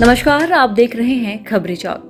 नमस्कार, आप देख रहे हैं खबरी चौक।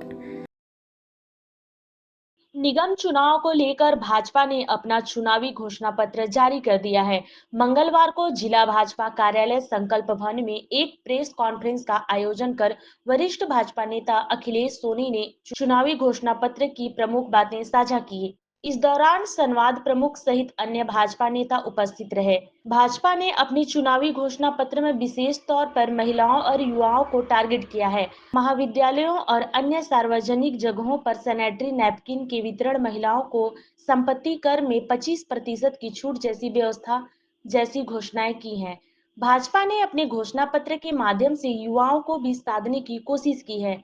निगम चुनाव को लेकर भाजपा ने अपना चुनावी घोषणा पत्र जारी कर दिया है। मंगलवार को जिला भाजपा कार्यालय संकल्प भवन में एक प्रेस कॉन्फ्रेंस का आयोजन कर वरिष्ठ भाजपा नेता अखिलेश सोनी ने चुनावी घोषणा पत्र की प्रमुख बातें साझा की। इस दौरान संवाद प्रमुख सहित अन्य भाजपा नेता उपस्थित रहे। भाजपा ने अपनी चुनावी घोषणा पत्र में विशेष तौर पर महिलाओं और युवाओं को टारगेट किया है। महाविद्यालयों और अन्य सार्वजनिक जगहों पर सैनिटरी नैपकिन के वितरण, महिलाओं को संपत्ति कर में 25% की छूट जैसी व्यवस्था जैसी घोषणाएं की हैं। भाजपा ने अपने घोषणा पत्र के माध्यम से युवाओं को भी साधने की कोशिश की है।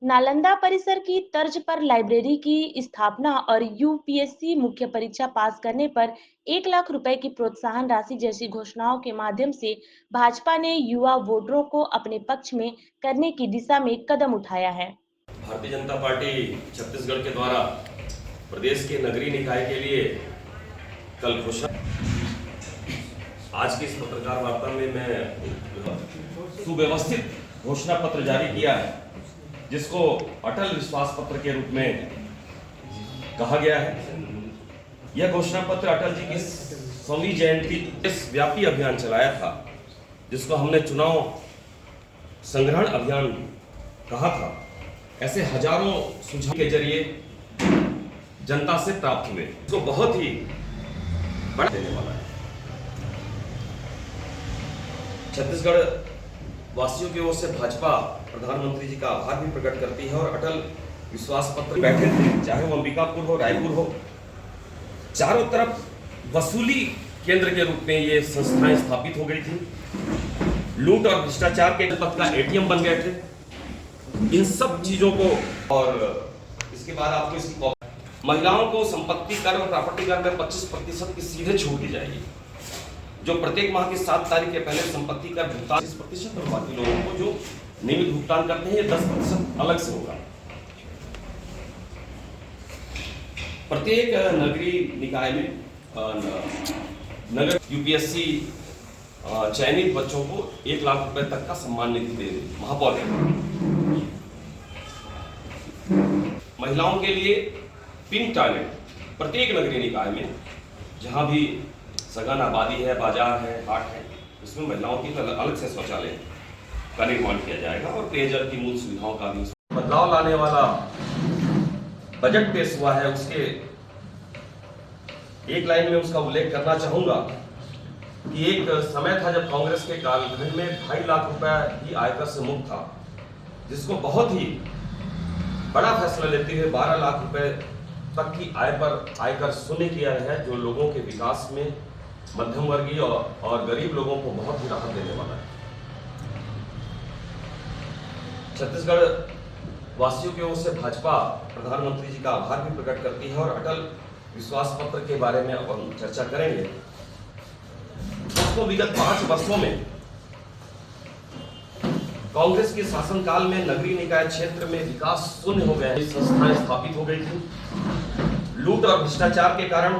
नालंदा परिसर की तर्ज पर लाइब्रेरी की स्थापना और यूपीएससी मुख्य परीक्षा पास करने पर 1 लाख रुपए की प्रोत्साहन राशि जैसी घोषणाओं के माध्यम से भाजपा ने युवा वोटरों को अपने पक्ष में करने की दिशा में कदम उठाया है। भारतीय जनता पार्टी छत्तीसगढ़ के द्वारा प्रदेश के नगरीय निकाय के लिए कल घोषणा, आज की इस पत्रकार वार्ता में मैं सुव्यवस्थित घोषणा पत्र जारी किया है, जिसको अटल विश्वास पत्र के रूप में कहा गया है। यह घोषणा पत्र अटल जी की 100वीं जयंती इस व्यापी अभियान चलाया था, जिसको हमने चुनाव संग्रहण अभियान कहा था। ऐसे हजारों सुझाव के जरिए जनता से प्राप्त हुए, इसको बहुत ही बड़ा देने वाला है। छत्तीसगढ़ वासियों की ओर से भाजपा प्रधानमंत्री जी का आभार भी प्रकट करती है और अटल विश्वास पत्र बैठे थे, चाहे वो अंबिकापुर हो, रायपुर हो, चारों तरफ वसूली केंद्र के रूप में ये संस्थाएं स्थापित हो गई थी। लूट और भ्रष्टाचार के पद का एटीएम बन गए थे। इन सब चीजों को, और इसके बाद आपको इसकी महिलाओं को संपत्ति कर और प्रॉपर्टी कर में 25% की सीधे छूट दी जाएगी, जो प्रत्येक माह की 7 तारीख के पहले संपत्ति कर भुगतान 30% और बाकी लोगों को जो नियमित भुगतान करते हैं ये 10% अलग से होगा। प्रत्येक नगरीय निकाय में नगर यूपीएससी चयनित बच्चों को 1 लाख रुपए तक का सम्मान निधि दे रही महापौर। महिलाओं के लिए पिंक टॉयलेट प्रत्येक नगरीय निकाय में, जहां भी सघन आबादी है, बाजार है, हाट है, उसमें महिलाओं की अलग से शौचालय का निर्माण किया जाएगा और पेयजल की मूल सुविधाओं का भी बदलाव लाने वाला बजट पेश हुआ है। उसके एक लाइन में उसका उल्लेख करना चाहूंगा कि एक समय था जब कांग्रेस के कालखंड में 2.5 लाख रुपए ही आयकर से मुक्त था, जिसको बहुत ही बड़ा फैसला लेते हुए 12 लाख रुपए तक की आय पर आयकर शून्य किया है, जो लोगों के विकास में मध्यम वर्गीय और गरीब लोगों को बहुत ही राहत देने वाला है। छत्तीसगढ़ वासियों की ओर से भाजपा प्रधानमंत्री जी का आभार भी प्रकट करती है और अटल विश्वास पत्र के बारे में अब हम चर्चा करेंगे। दोस्तों, विगत 5 वर्षों में कांग्रेस के शासनकाल में नगरीय निकाय क्षेत्र में विकास शून्य हो गया है। संस्थाएं स्थापित हो गई थी। लूट और भ्रष्टाचार के कारण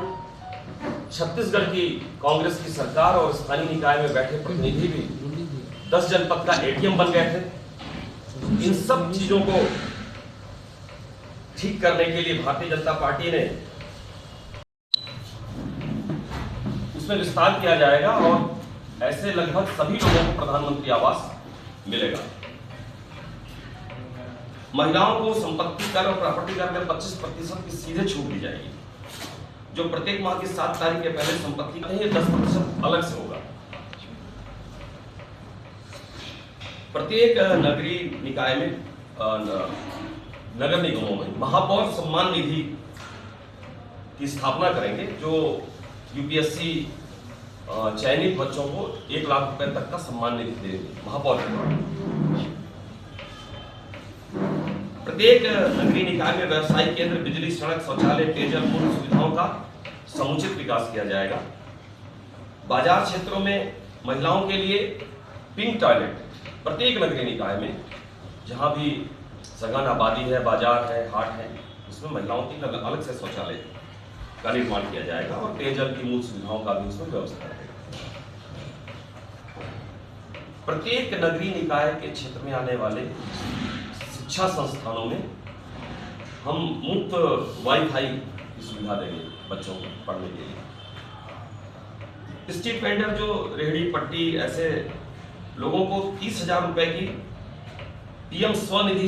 छत्तीसगढ़ की कांग्रेस की सरकार और स्थानीय निकाय में बैठे प्रतिनिधि भी 10 जनपद का एटीएम बन गए थे। इन सब चीजों को ठीक करने के लिए भारतीय जनता पार्टी ने उसमें विस्तार किया जाएगा और ऐसे लगभग सभी लोगों को प्रधानमंत्री आवास मिलेगा। महिलाओं को संपत्ति कर और प्रॉपर्टी कर में 25% की सीधे छूट दी जाएगी, जो प्रत्येक माह की 7 तारीख के पहले संपत्ति का है 10% अलग से होगा। प्रत्येक नगरीय निकाय में नगर निगमों में महापौर सम्मान निधि की स्थापना करेंगे, जो यूपीएससी चयनित बच्चों को 1 लाख रुपए तक का सम्मान निधि देंगे महापौर के द्वारा। प्रत्येक नगरीय निकाय में व्यवसायिक केंद्र, बिजली, सड़क, शौचालय, पेयजल, मूल सुविधाओं का समुचित विकास किया जाएगा। बाजार क्षेत्रों में महिलाओं के लिए पिंक टॉयलेट प्रत्येक नगरीय निकाय में, जहां भी सघन आबादी है, बाजार है, हाट है, उसमें महिलाओं की अलग से शौचालय का निर्माण किया जाएगा और पेयजल की मूल सुविधाओं का भी उसमें व्यवस्था रहेगा। प्रत्येक नगरीय निकाय के क्षेत्र में आने वाले शिक्षा संस्थानों में हम मुफ्त वाईफाई की सुविधा देंगे बच्चों को पढ़ने के लिए। स्ट्रीट वेंडर जो रेहड़ी पट्टी ऐसे लोगों को 30,000 रुपए की पीएम स्वनिधि